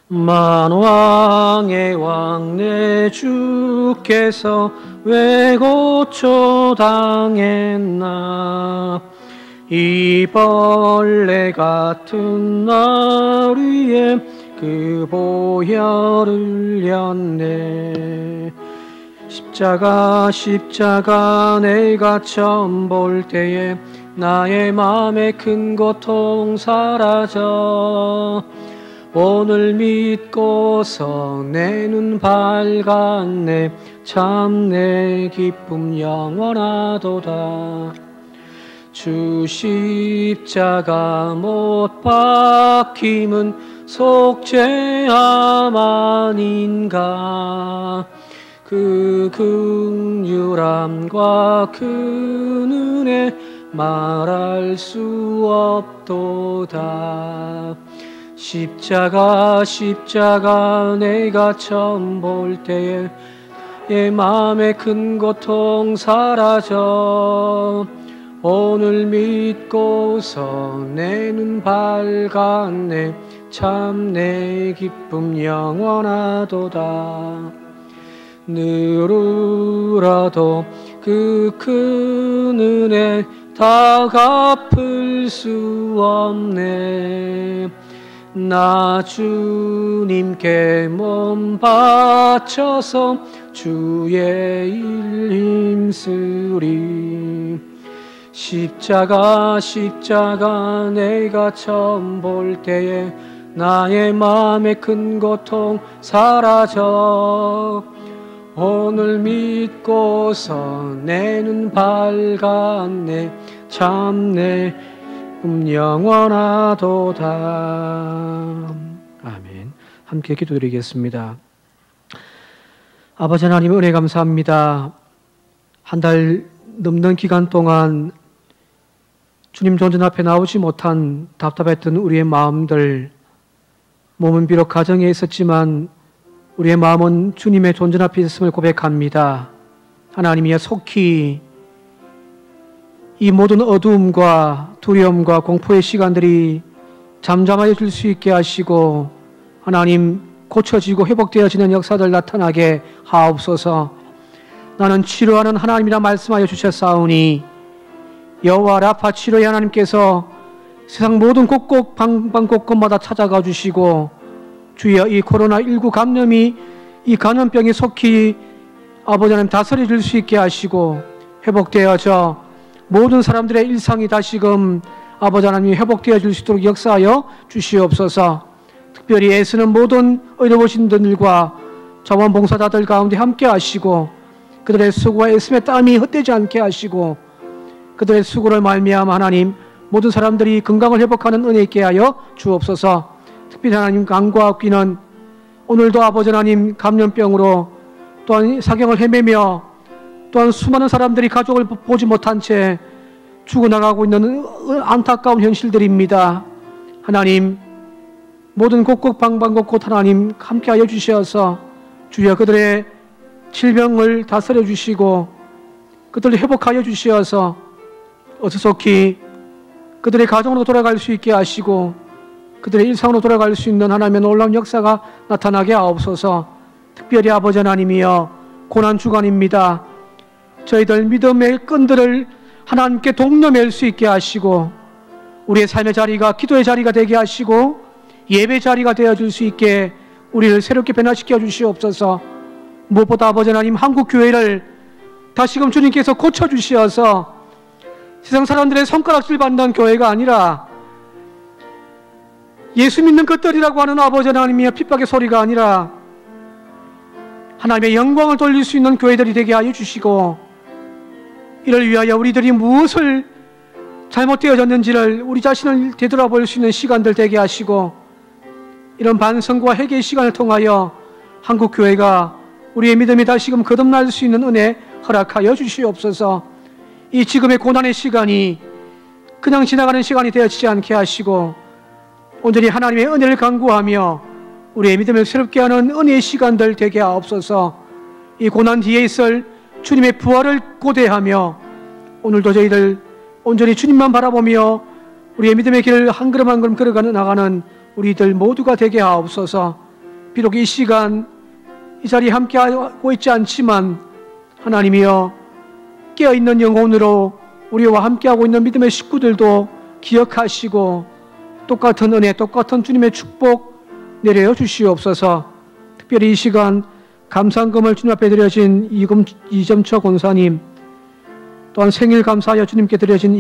만왕의 왕 내 주께서 왜 고초당했나. 이 벌레 같은 날 위에 그 보혈을 흘렸네. 십자가 내가 처음 볼 때에 나의 마음의 큰 고통 사라져. 오늘 믿고서 내 눈 밝았네. 참 내 기쁨 영원하도다. 주 십자가 못 박힘은 속죄함 아닌가. 그 긍휼함과 그 은혜 말할 수 없도다. 십자가 내가 처음 볼 때에 내 마음의 큰 고통 사라져. 오늘 믿고서 내 눈 밝았네. 참 내 기쁨 영원하도다. 누르라도 그 큰 은혜 다 갚을 수 없네. 나 주님께 몸 바쳐서 주의 일 힘쓰리. 십자가 내가 처음 볼 때에 나의 마음의 큰 고통 사라져. 오늘 믿고서 내 눈 밝았네. 참 내 영원하도다. 아멘. 함께 기도드리겠습니다. 아버지 하나님, 은혜 감사합니다. 한 달 넘는 기간 동안 주님 존전 앞에 나오지 못한 답답했던 우리의 마음들, 몸은 비록 가정에 있었지만 우리의 마음은 주님의 존전 앞에 있음을 고백합니다. 하나님이여, 속히 이 모든 어두움과 두려움과 공포의 시간들이 잠잠해질 수 있게 하시고 하나님, 고쳐지고 회복되어지는 역사들 나타나게 하옵소서. 나는 치료하는 하나님이라 말씀하여 주셨사오니 여호와 라파 치료의 하나님께서 세상 모든 곳곳 방방 곳곳마다 찾아가 주시고, 주여, 이 코로나19 감염이, 이 감염병이 속히 아버지 하나님 다스려질 수 있게 하시고 회복되어져 모든 사람들의 일상이 다시금 아버지 하나님 회복되어질 수 있도록 역사하여 주시옵소서. 특별히 애쓰는 모든 어려우신 분들과 자원봉사자들 가운데 함께 하시고 그들의 수고와 애씀의 땀이 헛되지 않게 하시고 그들의 수고를 말미암아 하나님 모든 사람들이 건강을 회복하는 은혜 있게 하여 주옵소서. 특별히 하나님, 간과 귀는 오늘도 아버지 하나님 감염병으로 또한 사경을 헤매며 또한 수많은 사람들이 가족을 보지 못한 채 죽어나가고 있는 안타까운 현실들입니다. 하나님, 모든 곳곳 방방곳곳 하나님 함께하여 주시어서 주여 그들의 질병을 다스려 주시고 그들을 회복하여 주시어서 어수속히 그들의 가정으로 돌아갈 수 있게 하시고 그들의 일상으로 돌아갈 수 있는 하나님의 놀라운 역사가 나타나게 하옵소서. 특별히 아버지 하나님이여, 고난주간입니다. 저희들 믿음의 끈들을 하나님께 동려맬 수 있게 하시고 우리의 삶의 자리가 기도의 자리가 되게 하시고 예배 자리가 되어줄 수 있게 우리를 새롭게 변화시켜 주시옵소서. 무엇보다 아버지 하나님, 한국교회를 다시금 주님께서 고쳐주시어서 세상 사람들의 손가락질 받는 교회가 아니라 예수 믿는 것들이라고 하는 아버지 하나님의 핍박의 소리가 아니라 하나님의 영광을 돌릴 수 있는 교회들이 되게 하여 주시고, 이를 위하여 우리들이 무엇을 잘못되어졌는지를 우리 자신을 되돌아볼 수 있는 시간들 되게 하시고, 이런 반성과 회개의 시간을 통하여 한국교회가 우리의 믿음이 다시금 거듭날 수 있는 은혜 허락하여 주시옵소서. 이 지금의 고난의 시간이 그냥 지나가는 시간이 되어지지 않게 하시고 온전히 하나님의 은혜를 간구하며 우리의 믿음을 새롭게 하는 은혜의 시간들 되게 하옵소서. 이 고난 뒤에 있을 주님의 부활을 고대하며 오늘도 저희들 온전히 주님만 바라보며 우리의 믿음의 길을 한 걸음 한 걸음 걸어가는 나가는 우리들 모두가 되게 하옵소서. 비록 이 시간 이 자리에 함께하고 있지 않지만 하나님이여 깨어있는 영혼으로 우리와 함께하고 있는 믿음의 식구들도 기억하시고 똑같은 은혜, 똑같은 주님의 축복 내려 주시옵소서. 특별히 이 시간 감사금을 주님 앞에 드려진 이금초 권사님, 또한 생일 감사하여 주님께 드려진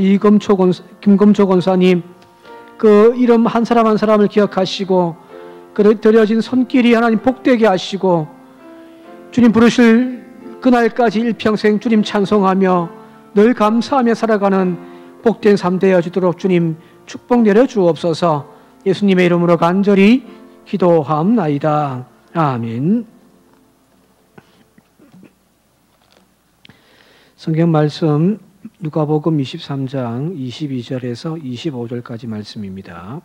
김금초 권사님, 그 이름 한 사람 한 사람을 기억하시고 그 드려진 손길이 하나님 복되게 하시고 주님 부르실 그날까지 일평생 주님 찬송하며 늘 감사하며 살아가는 복된 삶 되어지도록 주님 축복 내려 주옵소서. 예수님의 이름으로 간절히 기도하옵나이다. 아멘. 성경 말씀 누가복음 23장 22절에서 25절까지 말씀입니다.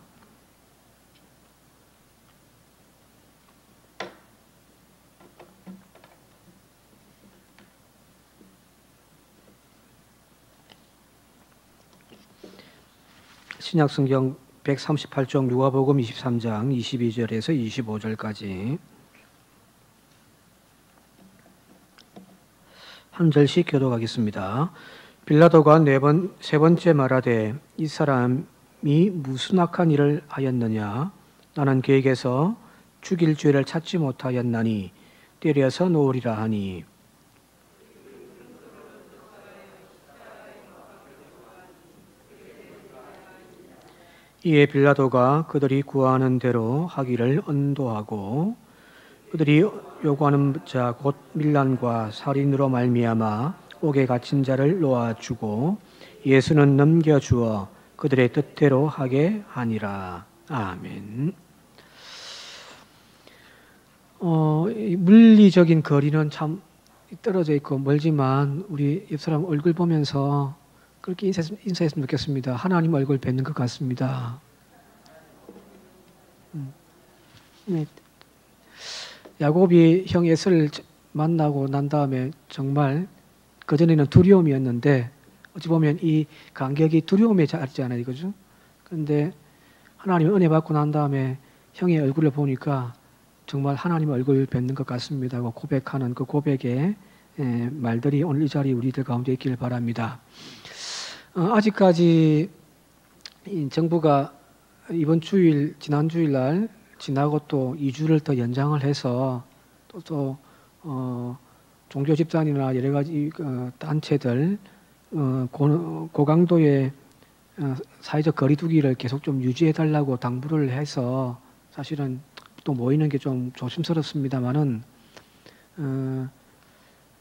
신약성경 138쪽 누가복음 23장 22절에서 25절까지 한 절씩 교독하겠습니다. 빌라도가 세 번째 말하되 이 사람이 무슨 악한 일을 하였느냐? 나는 그에게서 죽일 죄를 찾지 못하였나니 때려서 놓으리라 하니 이에 빌라도가 그들이 구하는 대로 하기를 언도하고 그들이 요구하는 자 곧 밀란과 살인으로 말미암아 옥에 갇힌 자를 놓아주고 예수는 넘겨주어 그들의 뜻대로 하게 하니라. 아멘. 물리적인 거리는 참 떨어져 있고 멀지만 우리 옆 사람 얼굴 보면서 그렇게 인사했으면 좋겠습니다. 하나님 얼굴 뵙는 것 같습니다. 네. 야곱이 형 에서를 만나고 난 다음에 정말 그전에는 두려움이었는데 어찌 보면 이 간격이 두려움에 닿잖아요, 이거죠. 그런데 하나님 은혜 받고 난 다음에 형의 얼굴을 보니까 정말 하나님 얼굴 뵙는 것 같습니다 하고 고백하는 그 고백의 말들이 오늘 이 자리 우리들 가운데 있기를 바랍니다. 아직까지 정부가 이번 주일, 지난 주일날 지나고 또 2주를 더 연장을 해서 또 종교 집단이나 여러 가지 단체들 고강도의 사회적 거리두기를 계속 좀 유지해 달라고 당부를 해서 사실은 또 모이는 게 좀 조심스럽습니다만은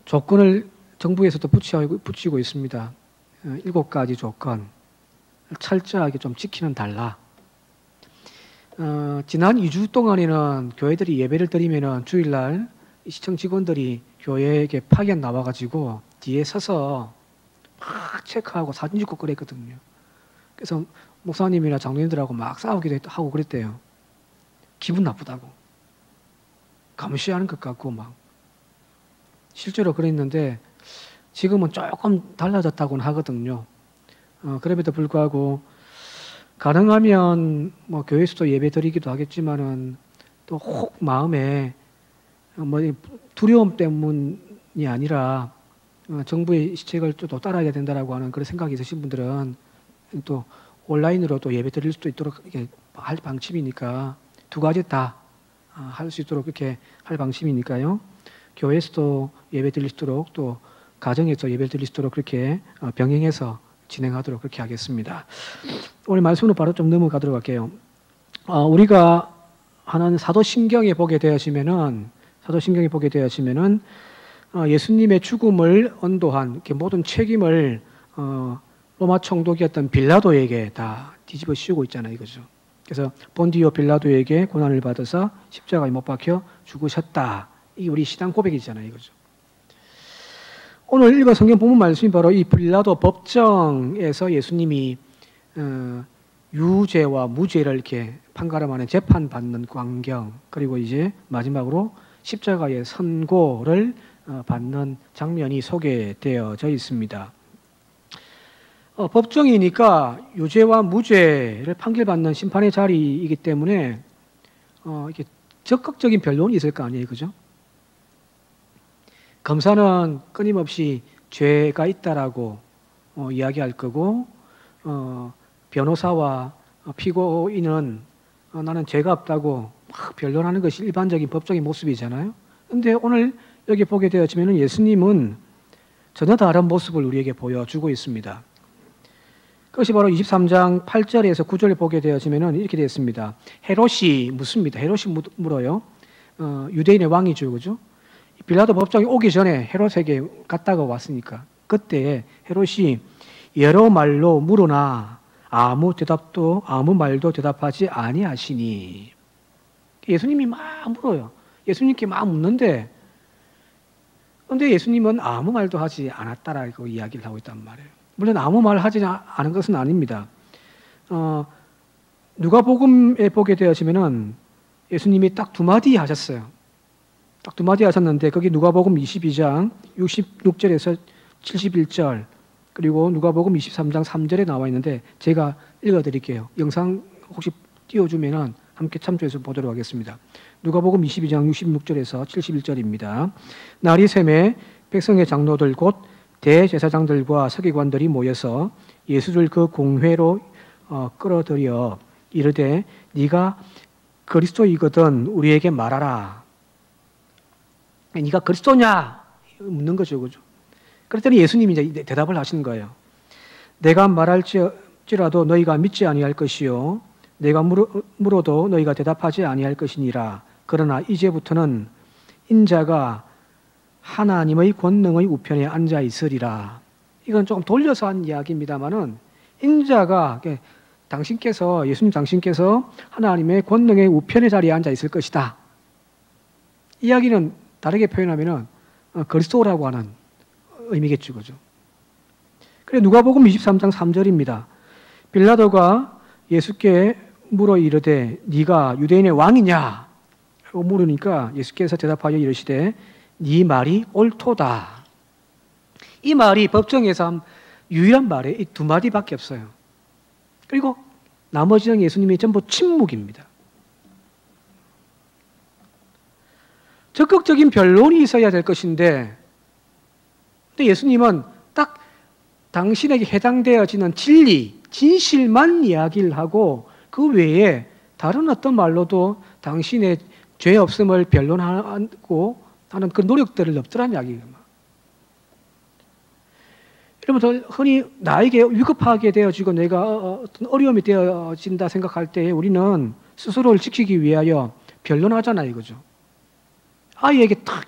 조건을 정부에서도 붙이고 있습니다. 7가지 조건 철저하게 좀 지키는 달라. 지난 2주 동안에는 교회들이 예배를 드리면은 주일날 시청 직원들이 교회에게 파견 나와가지고 뒤에 서서 막 체크하고 사진 찍고 그랬거든요. 그래서 목사님이나 장로님들하고 막 싸우기도 하고 그랬대요. 기분 나쁘다고. 감시하는 것 같고 막. 실제로 그랬는데 지금은 조금 달라졌다고는 하거든요. 그럼에도 불구하고 가능하면 뭐 교회에서도 예배 드리기도 하겠지만은 또 혹 마음에 뭐 두려움 때문이 아니라 정부의 시책을 또 따라야 된다라고 하는 그런 생각이 있으신 분들은 또 온라인으로 또 예배 드릴 수도 있도록 이렇게 할 방침이니까 2가지 다 할 수 있도록 그렇게 할 방침이니까요. 교회에서도 예배 드릴 수 있도록 또 가정에서 예배 드릴 수 있도록 그렇게 병행해서 진행하도록 그렇게 하겠습니다. 오늘 말씀으로 바로 좀 넘어가도록 할게요. 우리가 하는 사도신경에 보게 되어지면은 예수님의 죽음을 언도한 이렇게 모든 책임을 로마 총독이었던 빌라도에게 다 뒤집어 씌우고 있잖아요, 이거죠. 그래서 본디오 빌라도에게 고난을 받아서 십자가에 못 박혀 죽으셨다. 이게 우리 신앙 고백이잖아요, 이거죠. 오늘 읽은 성경 본문 말씀이 바로 이 빌라도 법정에서 예수님이 유죄와 무죄를 이렇게 판가름하는 재판받는 광경, 그리고 이제 마지막으로 십자가의 선고를 받는 장면이 소개되어져 있습니다. 법정이니까 유죄와 무죄를 판결받는 심판의 자리이기 때문에 이렇게 적극적인 변론이 있을 거 아니에요, 그죠? 검사는 끊임없이 죄가 있다라고 이야기할 거고, 변호사와 피고인은 나는 죄가 없다고 막 변론하는 것이 일반적인 법적인 모습이잖아요. 근데 오늘 여기 보게 되어지면 예수님은 전혀 다른 모습을 우리에게 보여주고 있습니다. 그것이 바로 23장 8절에서 9절을 보게 되어지면 이렇게 되어 있습니다. 헤롯이 묻습니다. 헤롯이 물어요. 유대인의 왕이죠, 그죠? 빌라도 법정에 오기 전에 헤롯에게 갔다가 왔으니까 그때 헤롯이 여러 말로 물으나 아무 말도 대답하지 아니하시니. 예수님이 막 물어요. 예수님께 막 묻는데, 그런데 예수님은 아무 말도 하지 않았다라고 이야기를 하고 있단 말이에요. 물론 아무 말 하지 않은 것은 아닙니다. 누가복음에 보게 되어지면은 예수님이 딱 두 마디 하셨어요. 딱 두 마디 하셨는데 거기 누가복음 22장 66절에서 71절 그리고 누가복음 23장 3절에 나와 있는데 제가 읽어드릴게요. 영상 혹시 띄워주면은 함께 참조해서 보도록 하겠습니다. 누가복음 22장 66절에서 71절입니다. 날이 새매 백성의 장로들 곧 대제사장들과 서기관들이 모여서 예수를 그 공회로 끌어들여 이르되 네가 그리스도이거든 우리에게 말하라. 네가 그리스도냐? 묻는 거죠, 그죠? 그랬더니 예수님이 이제 대답을 하시는 거예요. 내가 말할지라도 너희가 믿지 아니할 것이요 내가 물어도 너희가 대답하지 아니할 것이니라. 그러나 이제부터는 인자가 하나님의 권능의 우편에 앉아 있으리라. 이건 조금 돌려서 한 이야기입니다만은 인자가 예수님 당신께서 하나님의 권능의 우편의 자리에 앉아 있을 것이다. 이야기는 다르게 표현하면은 그리스도라고 하는 의미겠죠, 그죠? 그래 누가복음 23장 3절입니다. 빌라도가 예수께 물어 이르되 네가 유대인의 왕이냐? 라고 물으니까 예수께서 대답하여 이르시되 네 말이 옳도다. 이 말이 법정에서 유일한 말에 이 두 마디밖에 없어요. 그리고 나머지는 예수님이 전부 침묵입니다. 적극적인 변론이 있어야 될 것인데 근데 예수님은 딱 당신에게 해당되어지는 진리, 진실만 이야기를 하고 그 외에 다른 어떤 말로도 당신의 죄 없음을 변론하고 하는 그 노력들을 없더란 이야기예요. 여러분 흔히 나에게 위급하게 되어지고 내가 어떤 어려움이 되어진다 생각할 때 우리는 스스로를 지키기 위하여 변론하잖아요, 이거죠. 아이에게 탁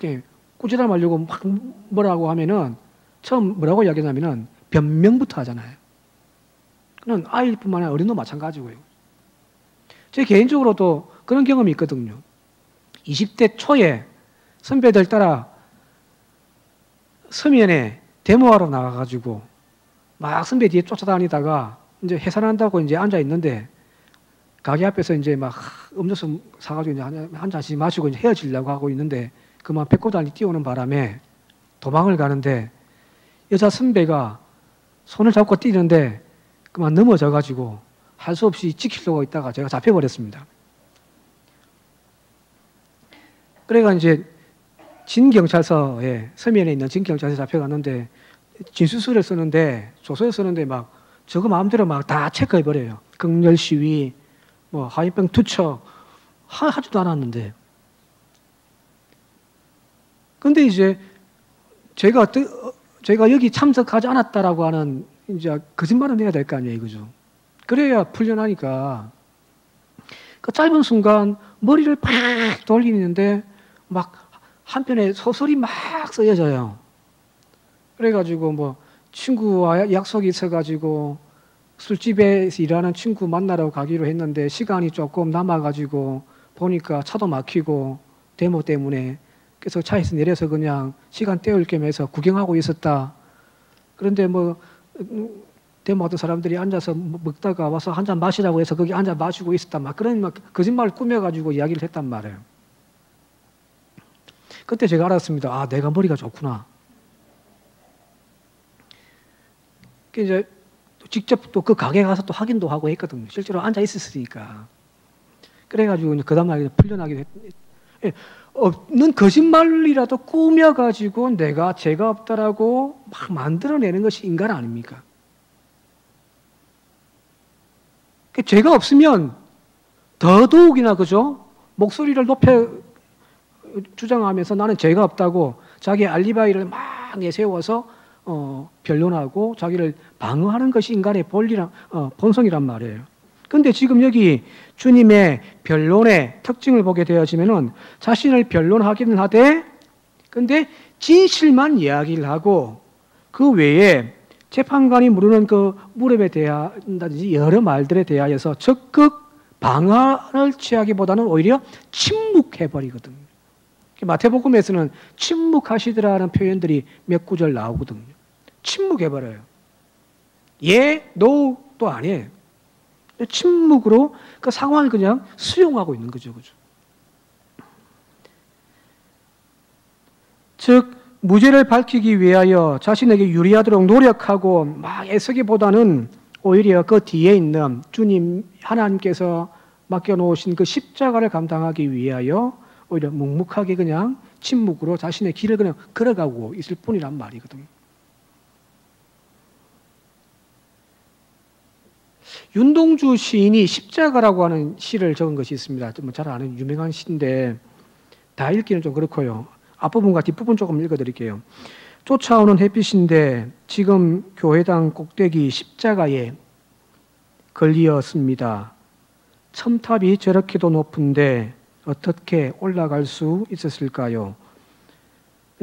꾸짖어말려고 막 뭐라고 하면은 처음 뭐라고 이야기하냐면은 변명부터 하잖아요. 그는 아이뿐만 아니라 어른도 마찬가지고요. 제 개인적으로도 그런 경험이 있거든요. 20대 초에 선배들 따라 서면에 데모하러 나가가지고 막 선배 뒤에 쫓아다니다가 이제 해산한다고 이제 앉아 있는데 가게 앞에서 이제 막 음료수 사가지고 이제 한 잔씩 마시고 이제 헤어지려고 하고 있는데 그만 배꼽다니 뛰어오는 바람에 도망을 가는데 여자 선배가 손을 잡고 뛰는데 그만 넘어져가지고 할 수 없이 지키려고 있다가 제가 잡혀버렸습니다. 그래가 이제 진경찰서에 서면에 있는 진경찰서에 잡혀갔는데 진술서를 쓰는데 조서를 쓰는데 막 저거 마음대로 막 다 체크해버려요. 극렬 시위, 뭐 하인병 투척 하지도 않았는데. 근데 이제 제가 여기 참석하지 않았다라고 하는 이제 거짓말은 해야 될 거 아니에요, 그죠? 그래야 풀려나니까 그 짧은 순간 머리를 팍 돌리는데 막 한편에 소설이 막 쓰여져요. 그래가지고 뭐 친구와 약속이 있어가지고 술집에서 일하는 친구 만나러 가기로 했는데 시간이 조금 남아가지고 보니까 차도 막히고 데모 때문에 그래서 차에서 내려서 그냥 시간 때울 겸 해서 구경하고 있었다. 그런데 뭐 데모 어떤 사람들이 앉아서 먹다가 와서 한 잔 마시라고 해서 거기 앉아 마시고 있었다. 막 그런 막 거짓말을 꾸며가지고 이야기를 했단 말이에요. 그때 제가 알았습니다. 아, 내가 머리가 좋구나. 이제 직접 또 그 가게 가서 또 확인도 하고 했거든요. 실제로 앉아 있었으니까. 그래가지고 그 다음날 풀려나기도 없는 거짓말이라도 꾸며가지고 내가 죄가 없다라고 막 만들어내는 것이 인간 아닙니까? 죄가 없으면 더더욱이나 그죠? 목소리를 높여 주장하면서 나는 죄가 없다고 자기 알리바이를 막 내세워서 변론하고 자기를 방어하는 것이 인간의 본성이란 말이에요. 그런데 지금 여기 주님의 변론의 특징을 보게 되어지면은 자신을 변론하기는 하되, 근데 진실만 이야기를 하고 그 외에 재판관이 물으는 그 물음에 대한다든지 여러 말들에 대하여서 적극 방어를 취하기보다는 오히려 침묵해버리거든요. 마태복음에서는 침묵하시더라는 표현들이 몇 구절 나오거든요. 침묵해버려요. 예, 노도 아니에요. 침묵으로 그 상황을 그냥 수용하고 있는 거죠. 그죠? 즉, 무죄를 밝히기 위하여 자신에게 유리하도록 노력하고 막 애쓰기보다는 오히려 그 뒤에 있는 주님, 하나님께서 맡겨놓으신 그 십자가를 감당하기 위하여 오히려 묵묵하게 그냥 침묵으로 자신의 길을 그냥 걸어가고 있을 뿐이란 말이거든요. 윤동주 시인이 십자가라고 하는 시를 적은 것이 있습니다. 좀 잘 아는 유명한 시인데 다 읽기는 좀 그렇고요. 앞부분과 뒷부분 조금 읽어드릴게요. 쫓아오는 햇빛인데 지금 교회당 꼭대기 십자가에 걸리었습니다. 첨탑이 저렇게도 높은데 어떻게 올라갈 수 있었을까요?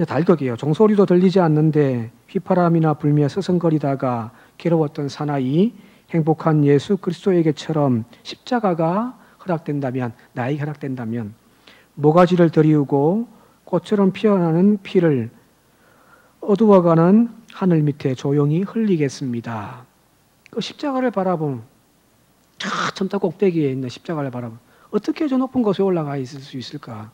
다 읽을게요. 종소리도 들리지 않는데 휘파람이나 불며 서성거리다가 괴로웠던 사나이, 행복한 예수 그리스도에게처럼 십자가가 허락된다면, 나에게 허락된다면 모가지를 들이우고 꽃처럼 피어나는 피를 어두워가는 하늘 밑에 조용히 흘리겠습니다. 그 십자가를 바라보면, 첨탑 꼭대기에 있는 십자가를 바라보면 어떻게 저 높은 곳에 올라가 있을 수 있을까?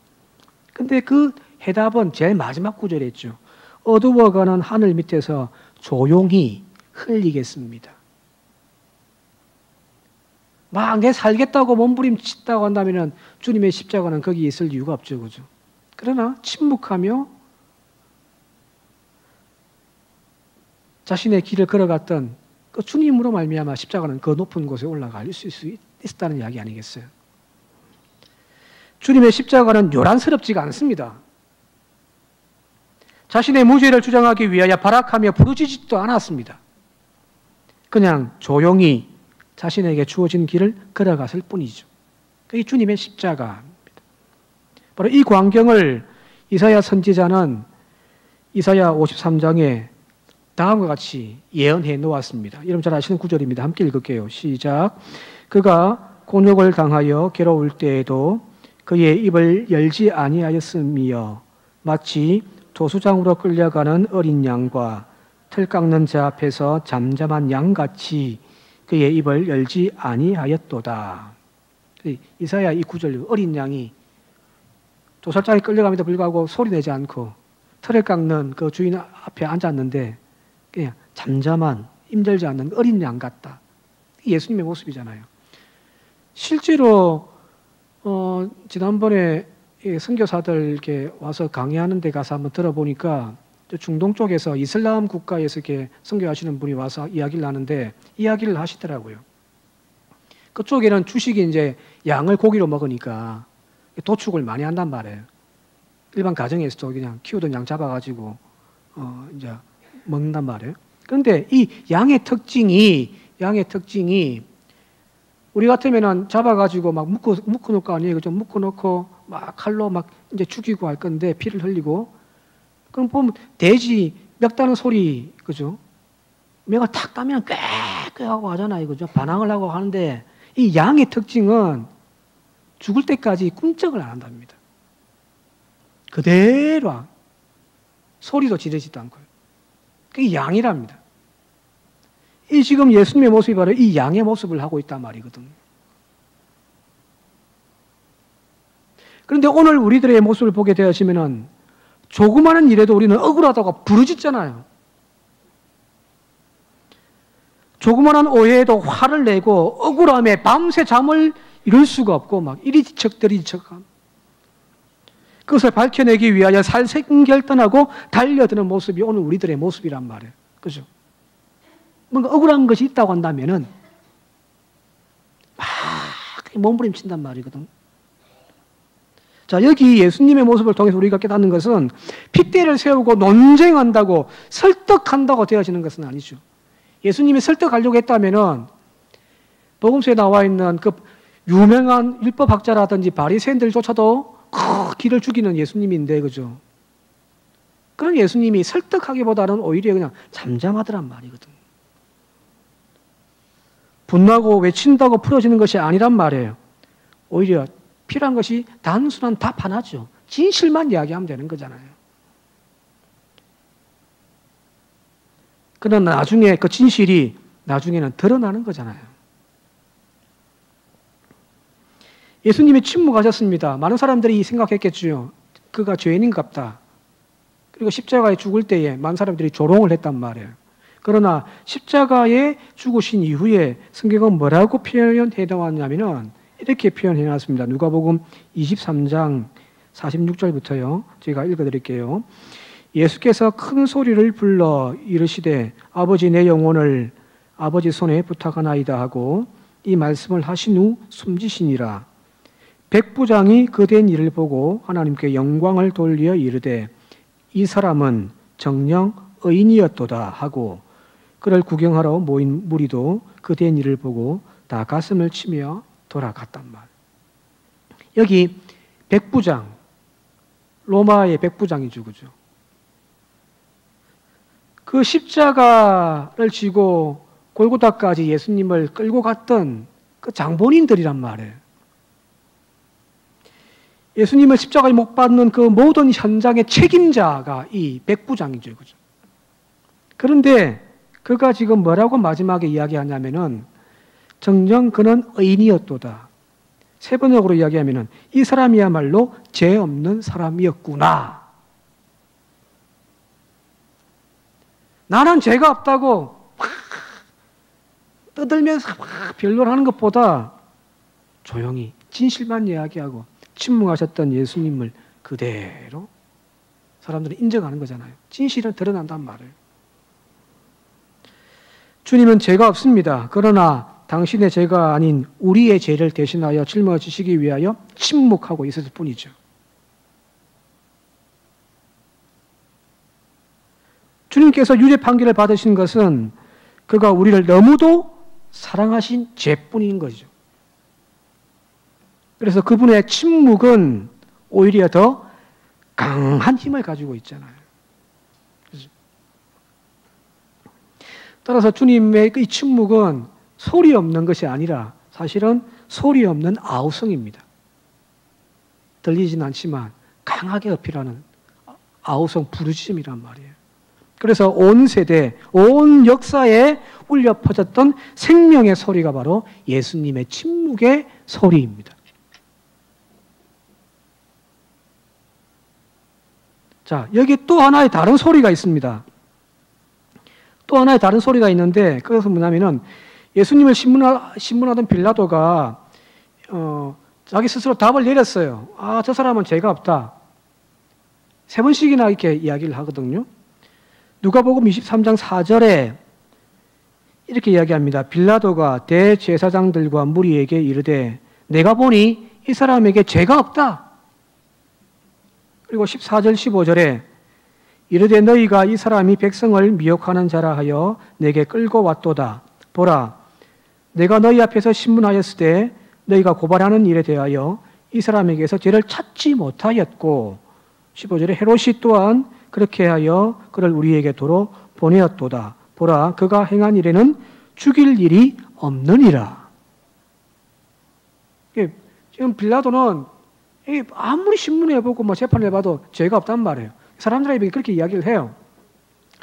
근데 그 해답은 제일 마지막 구절에 있죠. 어두워가는 하늘 밑에서 조용히 흘리겠습니다. 막 내 살겠다고 몸부림친다고 한다면 주님의 십자가는 거기 있을 이유가 없죠. 그죠? 그러나 침묵하며 자신의 길을 걸어갔던 그 주님으로 말미암아 십자가는 그 높은 곳에 올라갈 수 있었다는 이야기 아니겠어요? 주님의 십자가는 요란스럽지가 않습니다. 자신의 무죄를 주장하기 위하여 발악하며 부르짖지도 않았습니다. 그냥 조용히 자신에게 주어진 길을 걸어갔을 뿐이죠. 그게 주님의 십자가입니다. 바로 이 광경을 이사야 선지자는 이사야 53장에 다음과 같이 예언해 놓았습니다. 여러분 잘 아시는 구절입니다. 함께 읽을게요. 시작. 그가 곤욕을 당하여 괴로울 때에도 그의 입을 열지 아니하였으며 마치 도수장으로 끌려가는 어린 양과 틀 깎는 자 앞에서 잠잠한 양같이 그의 입을 열지 아니하였도다. 이사야 이 구절, 어린 양이 도살장에 끌려감에도 불구하고 소리내지 않고 틀을 깎는 그 주인 앞에 앉았는데 그냥 잠잠한, 힘들지 않는 어린 양 같다. 예수님의 모습이잖아요. 실제로 지난번에 선교사들 이렇게 와서 강의하는 데 가서 한번 들어보니까 중동 쪽에서 이슬람 국가에서 이렇게 선교하시는 분이 와서 이야기를 하는데 이야기를 하시더라고요. 그쪽에는 주식이 이제 양을 고기로 먹으니까 도축을 많이 한단 말이에요. 일반 가정에서도 그냥 키우던 양 잡아가지고 이제 먹는단 말이에요. 그런데 이 양의 특징이 우리 같으면은 잡아가지고 막 묶어놓을 거 아니에요. 그죠? 묶어놓고 막 칼로 막 이제 죽이고 할 건데 피를 흘리고. 그럼 보면 돼지 멱 따는 소리, 그죠? 멱을 탁 따면 꽥꽥 하고 하잖아요. 그죠? 반항을 하고 하는데 이 양의 특징은 죽을 때까지 꿈쩍을 안 한답니다. 그대로 소리도 지르지도 않고요. 그게 양이랍니다. 이 지금 예수님의 모습이 바로 이 양의 모습을 하고 있단 말이거든요. 그런데 오늘 우리들의 모습을 보게 되어지면은 조그마한 일에도 우리는 억울하다고 부르짖잖아요. 조그마한 오해에도 화를 내고 억울함에 밤새 잠을 이룰 수가 없고 막 이리 뒤척 저리 뒤척. 그것을 밝혀내기 위하여 살생결단하고 달려드는 모습이 오늘 우리들의 모습이란 말이에요. 그죠? 뭔가 억울한 것이 있다고 한다면은 막 몸부림친단 말이거든. 자, 여기 예수님의 모습을 통해서 우리가 깨닫는 것은 핏대를 세우고 논쟁한다고 설득한다고 되어지는 것은 아니죠. 예수님이 설득하려고 했다면은 복음서에 나와 있는 그 유명한 율법학자라든지 바리새인들조차도 기를 죽이는 예수님인데, 그죠? 그런 예수님이 설득하기보다는 오히려 그냥 잠잠하더란 말이거든. 분노하고 외친다고 풀어지는 것이 아니란 말이에요. 오히려 필요한 것이 단순한 답 하나죠. 진실만 이야기하면 되는 거잖아요. 그러나 나중에 그 진실이 나중에는 드러나는 거잖아요. 예수님이 침묵하셨습니다. 많은 사람들이 생각했겠죠. 그가 죄인인갑다. 그리고 십자가에 죽을 때에 많은 사람들이 조롱을 했단 말이에요. 그러나 십자가에 죽으신 이후에 성경은 뭐라고 표현해 나왔냐면은 이렇게 표현해 놨습니다. 누가복음 23장 46절부터요. 제가 읽어드릴게요. 예수께서 큰 소리를 불러 이르시되 아버지 내 영혼을 아버지 손에 부탁하나이다 하고 이 말씀을 하신 후 숨지시니라. 백부장이 그된 일을 보고 하나님께 영광을 돌려 이르되 이 사람은 정녕 의인이었도다 하고 그를 구경하러 모인 무리도 그된 일을 보고 다 가슴을 치며 돌아갔단 말. 여기 백부장, 로마의 백부장이죠, 그죠? 그 십자가를 지고 골고다까지 예수님을 끌고 갔던 그 장본인들이란 말이에요. 예수님을 십자가에 못 박는 그 모든 현장의 책임자가 이 백부장이죠, 그죠? 그런데 그가 지금 뭐라고 마지막에 이야기하냐면은 정녕 그는 의인이었도다. 세 번역으로 이야기하면은 이 사람이야말로 죄 없는 사람이었구나. 나는 죄가 없다고 떠들면서 변론하는 것보다 조용히 진실만 이야기하고 침묵하셨던 예수님을 그대로 사람들이 인정하는 거잖아요. 진실은 드러난단 말이에요. 주님은 죄가 없습니다. 그러나 당신의 죄가 아닌 우리의 죄를 대신하여 짊어지시기 위하여 침묵하고 있었을 뿐이죠. 주님께서 유죄 판결을 받으신 것은 그가 우리를 너무도 사랑하신 죄뿐인 거죠. 그래서 그분의 침묵은 오히려 더 강한 힘을 가지고 있잖아요. 따라서 주님의 이 침묵은 소리 없는 것이 아니라 사실은 소리 없는 아우성입니다. 들리진 않지만 강하게 어필하는 아우성 부르짖음이란 말이에요. 그래서 온 세대, 온 역사에 울려 퍼졌던 생명의 소리가 바로 예수님의 침묵의 소리입니다. 자, 여기 또 하나의 다른 소리가 있습니다. 또 하나의 다른 소리가 있는데 그것은 뭐냐면은 예수님을 신문하던 빌라도가 자기 스스로 답을 내렸어요. 아, 저 사람은 죄가 없다. 세 번씩이나 이렇게 이야기를 하거든요. 누가복음 23장 4절에 이렇게 이야기합니다. 빌라도가 대제사장들과 무리에게 이르되 내가 보니 이 사람에게 죄가 없다. 그리고 14절 15절에 이르되 너희가 이 사람이 백성을 미혹하는 자라 하여 내게 끌고 왔도다. 보라, 내가 너희 앞에서 신문하였을 때 너희가 고발하는 일에 대하여 이 사람에게서 죄를 찾지 못하였고 15절에 헤롯이 또한 그렇게 하여 그를 우리에게 도로 보내었도다. 보라, 그가 행한 일에는 죽일 일이 없느니라. 지금 빌라도는 아무리 신문해보고 뭐 재판해봐도 죄가 없단 말이에요. 사람들에게 그렇게 이야기를 해요.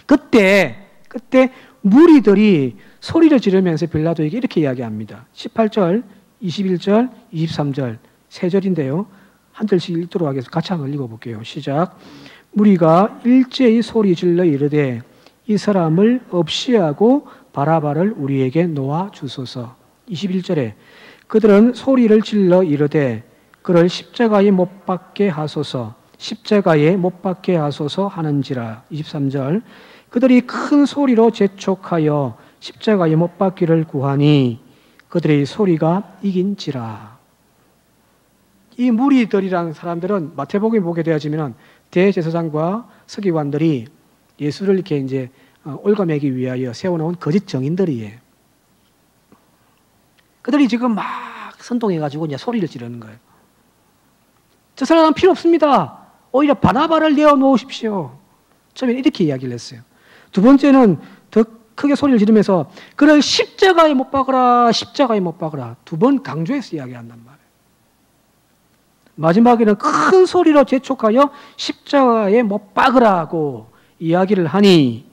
그때 무리들이 소리를 지르면서 빌라도에게 이렇게 이야기합니다. 18절, 21절, 23절 세 절인데요. 한 절씩 읽도록 하겠습니다. 같이 한번 읽어볼게요. 시작. 무리가 일제히 소리 질러 이르되 이 사람을 없이하고 바라바를 우리에게 놓아 주소서. 21절에 그들은 소리를 질러 이르되 그를 십자가에 못 박게 하소서. 십자가에 못 박게 하소서 하는지라. 23절. 그들이 큰 소리로 재촉하여 십자가에 못 박기를 구하니 그들의 소리가 이긴지라. 이 무리들이라는 사람들은 마태복음에 보게 되어지면 대제사장과 서기관들이 예수를 이렇게 이제 올가매기 위하여 세워놓은 거짓 정인들이에요. 그들이 지금 막 선동해가지고 이제 소리를 지르는 거예요. 저 사람은 필요 없습니다. 오히려 바나바를 내어 놓으십시오. 처음에 이렇게 이야기를 했어요. 두 번째는 더 크게 소리를 지르면서 그를 십자가에 못 박으라, 십자가에 못 박으라. 두 번 강조해서 이야기한단 말이에요. 마지막에는 큰 소리로 재촉하여 십자가에 못 박으라고 이야기를 하니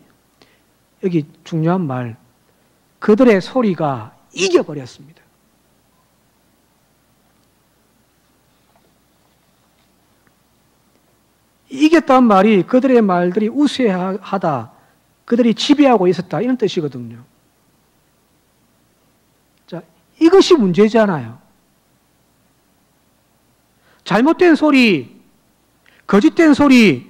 여기 중요한 말, 그들의 소리가 이겨버렸습니다. 이겼다는 말이 그들의 말들이 우세하다, 그들이 지배하고 있었다, 이런 뜻이거든요. 자, 이것이 문제잖아요. 잘못된 소리, 거짓된 소리,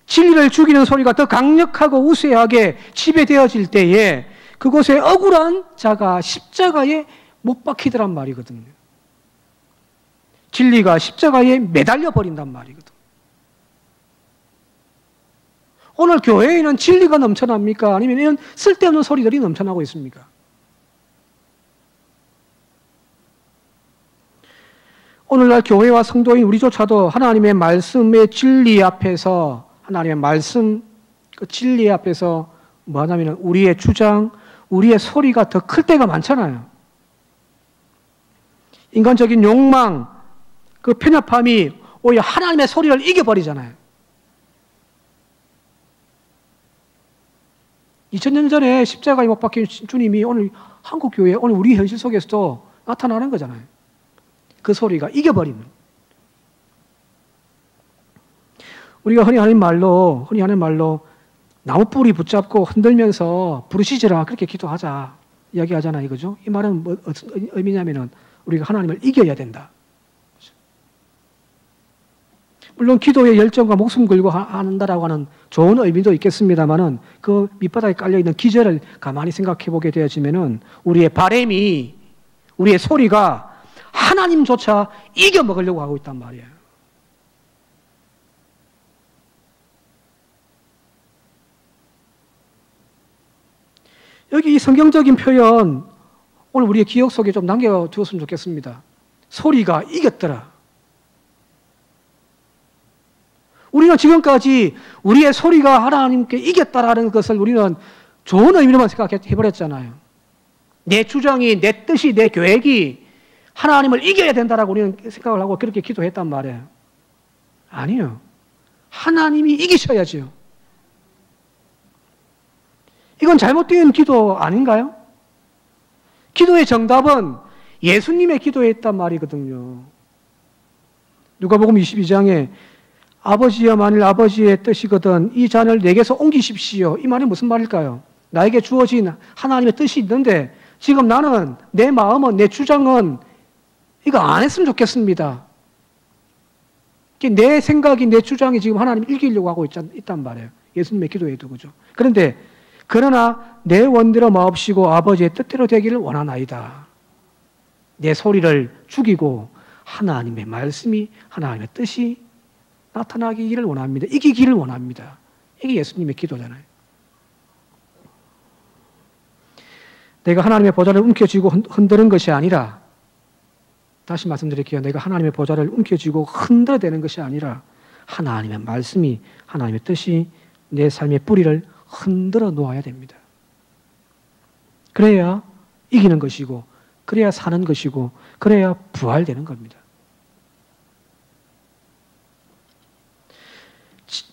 진리를 죽이는 소리가 더 강력하고 우세하게 지배되어질 때에 그곳에 억울한 자가 십자가에 못 박히더란 말이거든요. 진리가 십자가에 매달려 버린단 말이거든요. 오늘 교회에는 진리가 넘쳐납니까? 아니면 이런 쓸데없는 소리들이 넘쳐나고 있습니까? 오늘날 교회와 성도인 우리조차도 하나님의 말씀의 진리 앞에서, 하나님의 말씀, 그 진리 앞에서 뭐 하냐면 우리의 주장, 우리의 소리가 더 클 때가 많잖아요. 인간적인 욕망, 그 편협함이 오히려 하나님의 소리를 이겨버리잖아요. 2000년 전에 십자가에 못 박힌 주님이 오늘 한국교회, 오늘 우리 현실 속에서도 나타나는 거잖아요. 그 소리가 이겨버리는. 우리가 흔히 하는 말로 나무 뿌리 붙잡고 흔들면서 부르시지라 그렇게 기도하자 이야기하잖아요. 이거죠? 이 말은 뭐 어떤 의미냐면은 우리가 하나님을 이겨야 된다. 물론 기도에 열정과 목숨 걸고 한다라고 하는 좋은 의미도 있겠습니다만은 그 밑바닥에 깔려있는 기절을 가만히 생각해 보게 되어지면은 우리의 바람이, 우리의 소리가 하나님조차 이겨먹으려고 하고 있단 말이에요. 여기 이 성경적인 표현 오늘 우리의 기억 속에 좀 남겨두었으면 좋겠습니다. 소리가 이겼더라. 우리는 지금까지 우리의 소리가 하나님께 이겼다라는 것을 우리는 좋은 의미로만 생각해버렸잖아요. 내 주장이, 내 뜻이, 내 계획이 하나님을 이겨야 된다라고 우리는 생각을 하고 그렇게 기도했단 말이에요. 아니요. 하나님이 이기셔야죠. 이건 잘못된 기도 아닌가요? 기도의 정답은 예수님의 기도에 있단 말이거든요. 누가복음 22장에 아버지여 만일 아버지의 뜻이거든 이 잔을 내게서 옮기십시오. 이 말이 무슨 말일까요? 나에게 주어진 하나님의 뜻이 있는데 지금 나는 내 마음은, 내 주장은 이거 안 했으면 좋겠습니다. 내 생각이, 내 주장이 지금 하나님 이기려고 하고 있단 말이에요. 예수님의 기도에도 그죠. 그런데 그러나 내 원대로 마옵시고 아버지의 뜻대로 되기를 원하나이다. 내 소리를 죽이고 하나님의 말씀이, 하나님의 뜻이 나타나기를 원합니다. 이기기를 원합니다. 이게 예수님의 기도잖아요. 내가 하나님의 보좌를 움켜쥐고 흔드는 것이 아니라, 다시 말씀드릴게요. 내가 하나님의 보좌를 움켜쥐고 흔들어대는 것이 아니라 하나님의 말씀이, 하나님의 뜻이 내 삶의 뿌리를 흔들어 놓아야 됩니다. 그래야 이기는 것이고, 그래야 사는 것이고, 그래야 부활되는 겁니다.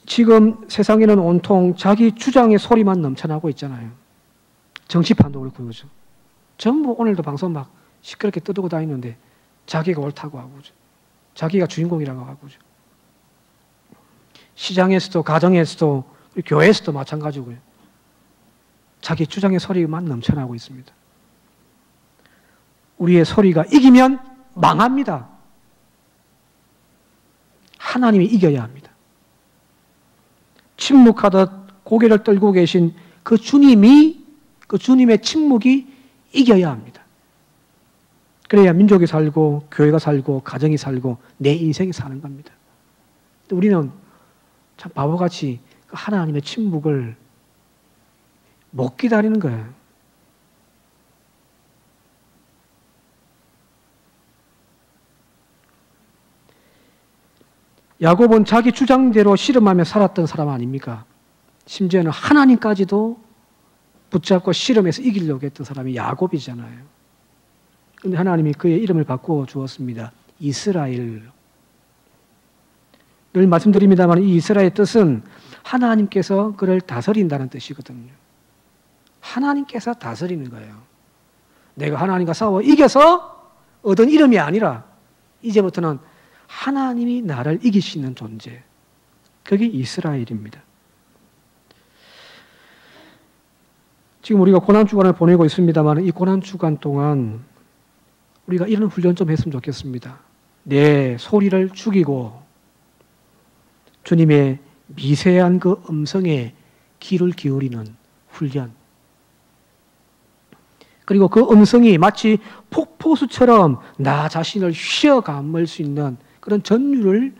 지금 세상에는 온통 자기 주장의 소리만 넘쳐나고 있잖아요. 정치판도 그렇고 그죠. 전부 오늘도 방송 막 시끄럽게 떠들고 다니는데 자기가 옳다고 하고 그죠. 자기가 주인공이라고 하고 그죠. 시장에서도, 가정에서도, 교회에서도 마찬가지고요. 자기 주장의 소리만 넘쳐나고 있습니다. 우리의 소리가 이기면 망합니다. 하나님이 이겨야 합니다. 침묵하듯 고개를 떨고 계신 그 주님의 침묵이 이겨야 합니다. 그래야 민족이 살고 교회가 살고 가정이 살고 내 인생이 사는 겁니다. 우리는 참 바보같이 하나님의 침묵을 못 기다리는 거예요. 야곱은 자기 주장대로 씨름하며 살았던 사람 아닙니까? 심지어는 하나님까지도 붙잡고 씨름해서 이기려고 했던 사람이 야곱이잖아요. 그런데 하나님이 그의 이름을 바꾸어 주었습니다. 이스라엘. 늘 말씀드립니다만 이 이스라엘의 뜻은 하나님께서 그를 다스린다는 뜻이거든요. 하나님께서 다스리는 거예요. 내가 하나님과 싸워 이겨서 얻은 이름이 아니라 이제부터는 하나님이 나를 이기시는 존재. 그게 이스라엘입니다. 지금 우리가 고난주간을 보내고 있습니다만 이 고난주간 동안 우리가 이런 훈련 좀 했으면 좋겠습니다. 내 소리를 죽이고 주님의 미세한 그 음성에 귀를 기울이는 훈련. 그리고 그 음성이 마치 폭포수처럼 나 자신을 휘어감을 수 있는 그런 전율을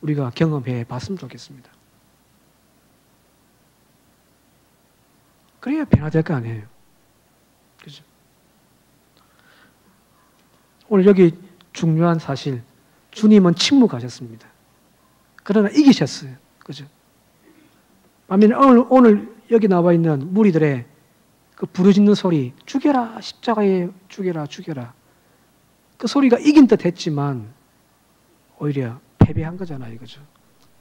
우리가 경험해 봤으면 좋겠습니다. 그래야 변화될 거 아니에요. 그죠? 오늘 여기 중요한 사실, 주님은 침묵하셨습니다. 그러나 이기셨어요. 그죠? 반면에 오늘 여기 나와 있는 무리들의 그 부르짖는 소리, 죽여라, 십자가에 죽여라, 죽여라. 그 소리가 이긴 듯 했지만 오히려 패배한 거잖아요. 그죠?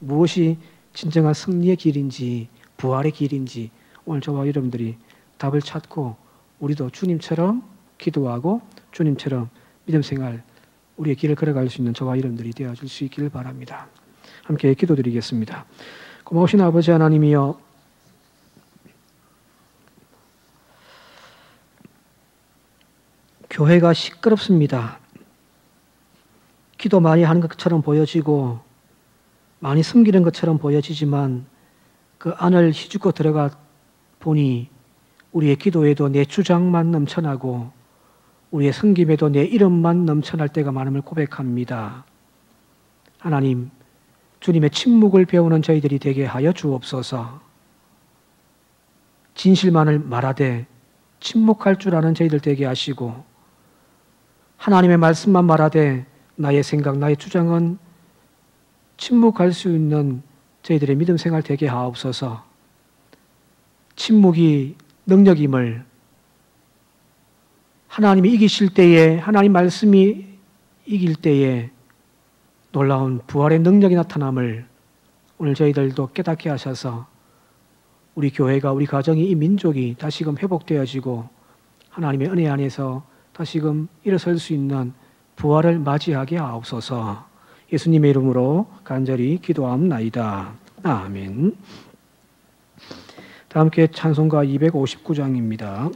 무엇이 진정한 승리의 길인지, 부활의 길인지 오늘 저와 여러분들이 답을 찾고 우리도 주님처럼 기도하고 주님처럼 믿음 생활, 우리의 길을 걸어갈 수 있는 저와 여러분들이 되어줄 수 있기를 바랍니다. 함께 기도드리겠습니다. 고마우신 아버지 하나님이여, 교회가 시끄럽습니다. 기도 많이 하는 것처럼 보여지고 많이 숨기는 것처럼 보여지지만 그 안을 휘죽고 들어가 보니 우리의 기도에도 내 주장만 넘쳐나고 우리의 섬김에도 내 이름만 넘쳐날 때가 많음을 고백합니다. 하나님, 주님의 침묵을 배우는 저희들이 되게 하여 주옵소서. 진실만을 말하되 침묵할 줄 아는 저희들 되게 하시고 하나님의 말씀만 말하되 나의 생각, 나의 주장은 침묵할 수 있는 저희들의 믿음 생활 되게 하옵소서. 침묵이 능력임을, 하나님이 이기실 때에, 하나님 말씀이 이길 때에 놀라운 부활의 능력이 나타남을 오늘 저희들도 깨닫게 하셔서 우리 교회가, 우리 가정이, 이 민족이 다시금 회복되어지고 하나님의 은혜 안에서 다시금 일어설 수 있는 부활을 맞이하게 하옵소서. 예수님의 이름으로 간절히 기도하옵나이다. 아멘. 다 함께 찬송가 259장입니다.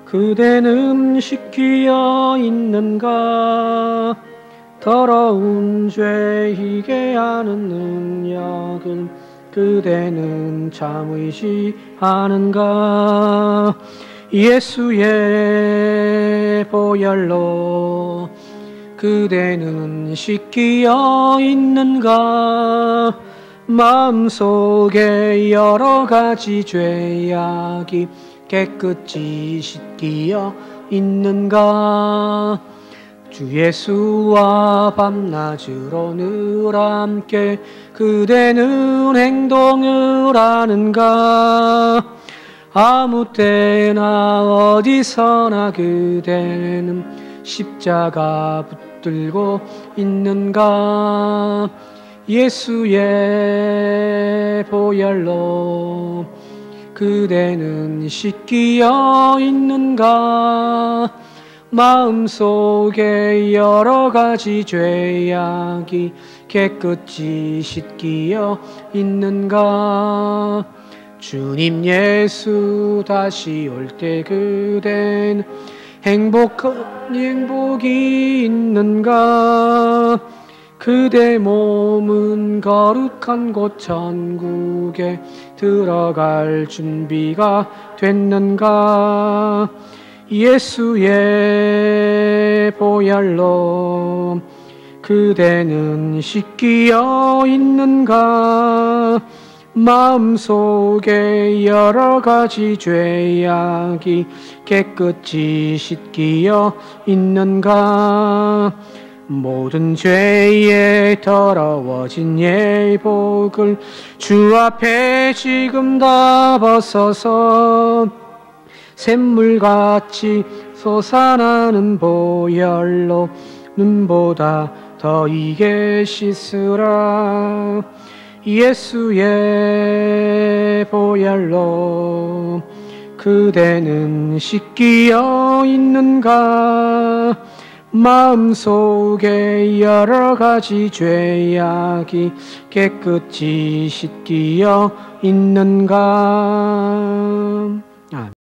그대는 식기어 있는가? 더러운 죄이게 하는 능력을 그대는 참 의지하는가? 예수의 보혈로 그대는 씻기어 있는가? 마음속에 여러 가지 죄악이 깨끗이 씻기어 있는가? 주 예수와 밤낮으로 늘 함께 그대는 행동을 하는가? 아무 때나 어디서나 그대는 십자가 붙들고 있는가? 예수의 보혈로 그대는 씻기어 있는가? 마음속에 여러 가지 죄악이 깨끗이 씻기어 있는가? 주님 예수 다시 올 때 그댄 행복이 있는가? 그대 몸은 거룩한 곳 천국에 들어갈 준비가 됐는가? 예수의 보혈로 그대는 씻기어 있는가? 마음속에 여러 가지 죄악이 깨끗이 씻기어 있는가? 모든 죄에 더러워진 예복을 주 앞에 지금 다 벗어서 샘물같이 솟아나는 보혈로 눈보다 더 이게 씻으라. 예수의 보혈로 그대는 씻기어 있는가? 마음속에 여러 가지 죄악이 깨끗이 씻기어 있는가?